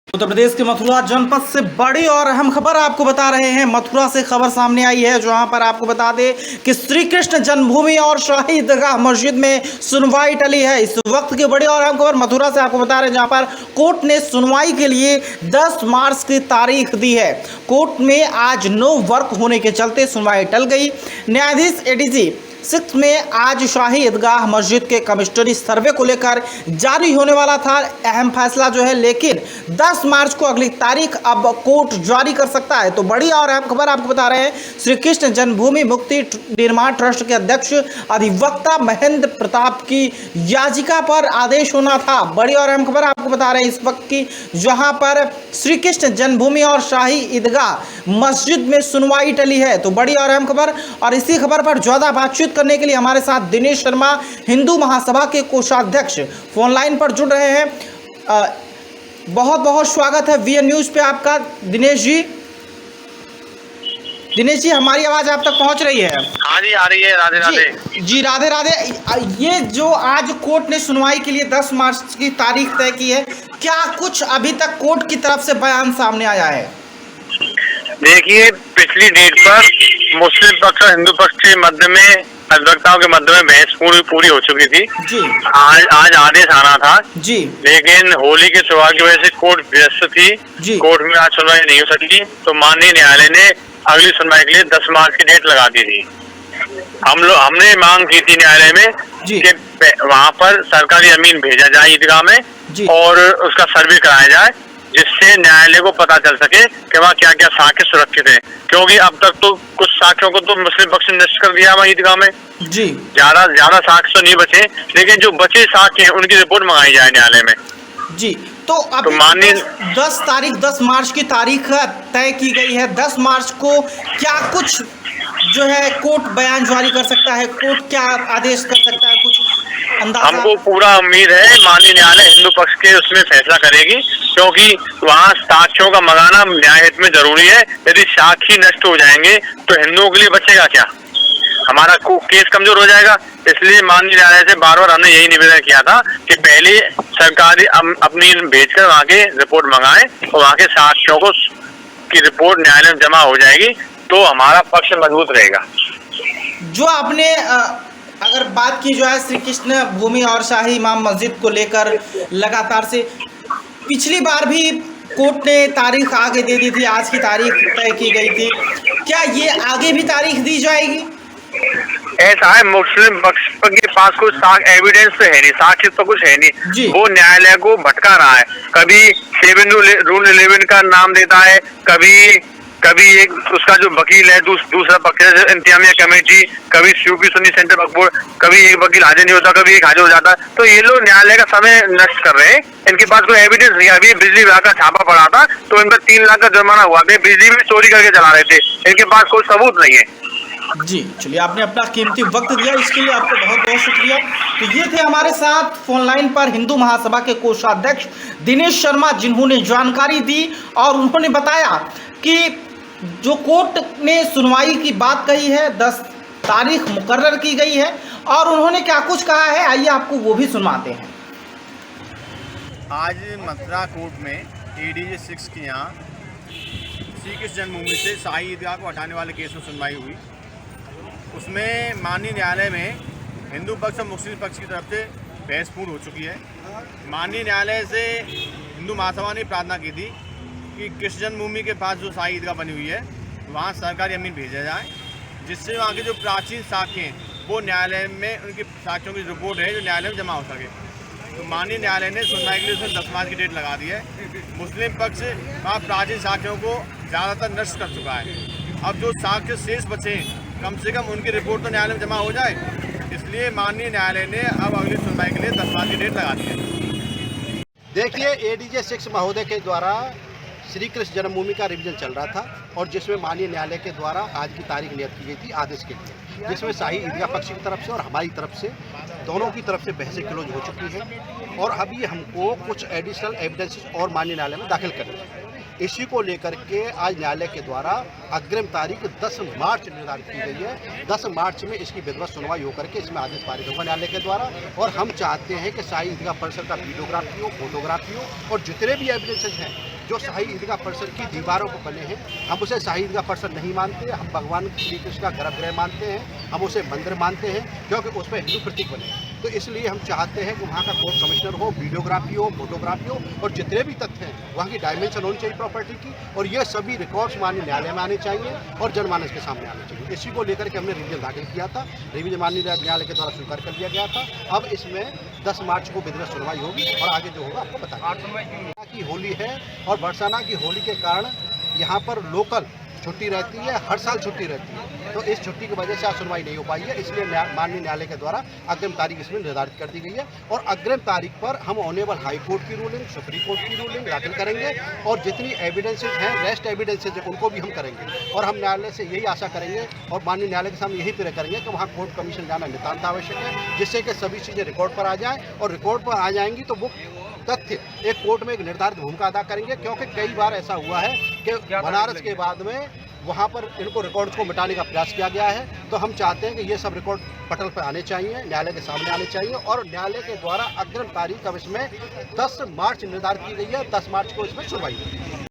उत्तर प्रदेश के मथुरा जनपद से बड़ी और अहम खबर आपको बता रहे हैं। मथुरा से खबर सामने आई है, जहां पर आपको बता दें कि श्री कृष्ण जन्मभूमि और शाही ईदगाह मस्जिद में सुनवाई टली है। इस वक्त की बड़ी और अहम खबर मथुरा से आपको बता रहे हैं, जहां पर कोर्ट ने सुनवाई के लिए 10 मार्च की तारीख दी है। कोर्ट में आज नो वर्क होने के चलते सुनवाई टल गई। न्यायाधीश एडीजी 6 में आज शाही ईदगाह मस्जिद के कमिश्नरी सर्वे को लेकर जारी होने वाला था अहम फैसला जो है, लेकिन 10 मार्च को अगली तारीख अब कोर्ट जारी कर सकता है। तो बड़ी और अहम खबर आपको बता रहे हैं, श्री कृष्ण जन्मभूमि मुक्ति निर्माण ट्रस्ट के अध्यक्ष अधिवक्ता महेंद्र प्रताप की याचिका पर आदेश होना था। बड़ी और अहम खबर आपको बता रहे हैं इस वक्त की, जहां पर श्री कृष्ण जन्मभूमि और शाही ईदगाह मस्जिद में सुनवाई टली है। तो बड़ी और अहम खबर, और इसी खबर पर ज्यादा बातचीत करने के लिए हमारे साथ दिनेश शर्मा, हिंदू महासभा के कोषाध्यक्ष, फोन लाइन पर जुड़ रहे हैं। बहुत बहुत स्वागत है वीएन न्यूज पे आपका दिनेश जी। दिनेश जी, हमारी आवाज आप तक पहुंच रही है? हाँ जी, आ रही है। राधे राधे जी, राधे राधे। ये जो आज कोर्ट ने सुनवाई के लिए 10 मार्च की तारीख तय की है, क्या कुछ अभी तक कोर्ट की तरफ से बयान सामने आया है? देखिए, पिछली डेट पर मुस्लिम पक्ष और हिंदू पक्ष के मध्य में, अधिवक्ताओं के मध्य में बहस पूरी हो चुकी थी जी। आज आदेश आना था जी, लेकिन होली के त्योहार की वजह से कोर्ट व्यस्त थी जी। कोर्ट में आज सुनवाई नहीं हो सकी, तो माननीय न्यायालय ने अगली सुनवाई के लिए 10 मार्च की डेट लगा दी थी। हमने मांग की थी न्यायालय में कि वहाँ पर सरकारी अमीन भेजा जाए ईदगाह में और उसका सर्वे कराया जाए, जिससे न्यायालय को पता चल सके कि वहाँ क्या क्या साक्ष्य सुरक्षित है, क्योंकि अब तक तो कुछ साक्ष्यों को तो मुस्लिम पक्ष ने नष्ट कर दिया वहाँ ईदगाह में। जी, ज्यादा साक्ष्य तो नहीं बचे, लेकिन जो बचे साक्ष्य हैं उनकी रिपोर्ट मंगाई जाए न्यायालय में। जी। तो अब तो माननीय 10 मार्च की तारीख तय की गई है। 10 मार्च को क्या कुछ जो है कोर्ट बयान जारी कर सकता है, कोर्ट क्या आदेश कर सकता है, कुछ अंदाजा? हमको पूरा उम्मीद है माननीय न्यायालय हिंदू पक्ष के उसमें फैसला करेगी, क्योंकि वहाँ साक्ष्यों का मंगाना न्याय हित में जरूरी है। यदि साक्षी नष्ट हो जाएंगे तो हिंदुओं के लिए बचेगा क्या, हमारा केस कमजोर हो जाएगा। इसलिए माननीय न्यायालय से बार बार हमने यही निवेदन किया था कि पहले सरकारी अपनी भेजकर वहाँ के रिपोर्ट मंगाए और वहाँ के साक्ष्यों को की रिपोर्ट न्यायालय में जमा हो जाएगी तो हमारा पक्ष मजबूत रहेगा। जो आपने अगर बात की जो है श्री कृष्ण भूमि और शाही इमाम मस्जिद को लेकर, लगातार से पिछली बार भी कोर्ट ने तारीख आगे दे दी थी, आज की तारीख तय की गई थी, क्या ये आगे भी तारीख दी जाएगी? ऐसा है, मुस्लिम पक्ष के पास कुछ एविडेंस तो है नहीं, साक्ष्य तो कुछ है नहीं, वो न्यायालय को भटका रहा है। कभी 7 रूल 11 का नाम देता है, कभी एक उसका जो वकील है दूसरा पक्ष है इंतजामिया कमेटी, कभी यूपी सुन्नी सेंटर वक्फ बोर्ड, कभी एक वकील हाजिर नहीं होता, कभी एक हाजिर हो जाता। तो ये लोग न्यायालय का समय नष्ट कर रहे हैं, इनके पास कोई एविडेंस नहीं है। अभी बिजली विभाग का छापा पड़ा था तो इनका 3 लाख का जुर्माना हुआ था, बिजली भी चोरी करके चला रहे थे, इनके पास कोई सबूत नहीं है। जी, चलिए, आपने अपना कीमती वक्त दिया, इसके लिए आपको बहुत बहुत शुक्रिया। तो ये थे हमारे साथ फोन लाइन पर हिंदू महासभा के कोषाध्यक्ष दिनेश शर्मा, जिन्होंने जानकारी दी और उन्होंने बताया कि जो कोर्ट ने सुनवाई की बात कही है, 10 तारीख मुकर्रर की गई है, और उन्होंने क्या कुछ कहा है, आइए आपको वो भी सुनवाते हैं। आज मथुरा कोर्ट में एडीजे 6 के यहाँ श्री कृष्ण जन्मभूमि से शाही ईदगाह को हटाने वाले केस में सुनवाई हुई। उसमें माननीय न्यायालय में हिंदू पक्ष और मुस्लिम पक्ष की तरफ से बहस पूर्ण हो चुकी है। माननीय न्यायालय से हिंदू महासभा ने प्रार्थना की थी कि कृष्ण जन्मभूमि के पास जो शाही ईदगाह बनी हुई है वहाँ सरकारी अमीन भेजा जाए, जिससे वहाँ के जो प्राचीन साक्ष्य हैं वो न्यायालय में उनकी साक्ष्यों की रिपोर्ट है जो न्यायालय में जमा हो सके। तो माननीय न्यायालय ने सुनवाई के लिए उसमें 10 मार्च की डेट लगा दी है। मुस्लिम पक्ष वहाँ प्राचीन साक्ष्यों को ज़्यादातर नष्ट कर चुका है। अब जो साक्ष्य शेष बचे कम से कम उनकी रिपोर्ट तो न्यायालय में जमा हो जाए, इसलिए माननीय न्यायालय ने अब अगली सुनवाई के लिए 10 मार्च की डेट लगा दी है। देखिए, एडीजे 6 महोदय के द्वारा श्री कृष्ण जन्मभूमि का रिवीजन चल रहा था और जिसमें माननीय न्यायालय के द्वारा आज की तारीख नियत की गई थी आदेश के लिए, जिसमें शाही ईदगाह पक्ष की तरफ से और हमारी तरफ से दोनों की तरफ से बहसें क्लोज हो चुकी है और अभी हमको कुछ एडिशनल एविडेंसेस और माननीय न्यायालय में दाखिल करने हैं। इसी को लेकर के आज न्यायालय के द्वारा अग्रिम तारीख 10 मार्च निर्धारित की गई है। 10 मार्च में इसकी विधिवत सुनवाई होकर के इसमें आदेश पारित होगा न्यायालय के द्वारा, और हम चाहते हैं कि शाही ईदगाह परिसर का वीडियोग्राफी हो, फोटोग्राफी हो और जितने भी एविडेंसेस हैं जो शाही ईदगाह परिसर की दीवारों पर बने हैं, हम उसे शाही ईदगाह परिसर नहीं मानते। हम भगवान श्री कृष्ण का गर्भगृह मानते हैं, हम उसे मंदिर मानते हैं, क्योंकि उस पर हिंदू प्रतीक बने हैं। तो इसलिए हम चाहते हैं कि वहाँ का कोर्ट कमिश्नर हो, वीडियोग्राफी हो, फोटोग्राफी हो, और जितने भी तथ्य हैं वहाँ की डायमेंशन होनी चाहिए प्रॉपर्टी की, और ये सभी रिकॉर्ड्स माननीय न्यायालय में आने चाहिए और जनमानस के सामने आने चाहिए। इसी को लेकर के हमने रिवीजन दाखिल किया था। रिवीजन माननीय न्यायालय के द्वारा स्वीकार कर लिया गया था। अब इसमें 10 मार्च को विधिवत सुनवाई होगी और आगे जो होगा आपको बताएंगे। की होली है और बरसाना की होली के कारण यहाँ पर लोकल छुट्टी रहती है, हर साल छुट्टी रहती है, तो इस छुट्टी की वजह से आज सुनवाई नहीं हो पाई है। इसलिए माननीय न्यायालय के द्वारा अग्रिम तारीख इसमें निर्धारित कर दी गई है और अग्रिम तारीख पर हम ऑनरेबल हाई कोर्ट की रूलिंग, सुप्रीम कोर्ट की रूलिंग दाखिल करेंगे और जितनी एविडेंसेज हैं, रेस्ट एविडेंसेज हैं, उनको भी हम करेंगे। और हम न्यायालय से यही आशा करेंगे और माननीय न्यायालय के सामने यही प्रे करेंगे कि वहाँ कोर्ट कमीशन जाना नितांत आवश्यक है, जिससे कि सभी चीज़ें रिकॉर्ड पर आ जाएँ, और रिकॉर्ड पर आ जाएंगी तो वो तथ्य एक कोर्ट में एक निर्धारित भूमिका अदा करेंगे। क्योंकि कई बार ऐसा हुआ है कि बनारस के बाद में वहाँ पर इनको रिकॉर्ड्स को मिटाने का प्रयास किया गया है। तो हम चाहते हैं कि ये सब रिकॉर्ड पटल पर आने चाहिए, न्यायालय के सामने आने चाहिए, और न्यायालय के द्वारा अग्रिम तारीख अब इसमें 10 मार्च निर्धारित की गई है। 10 मार्च को इसमें सुनवाई होगी।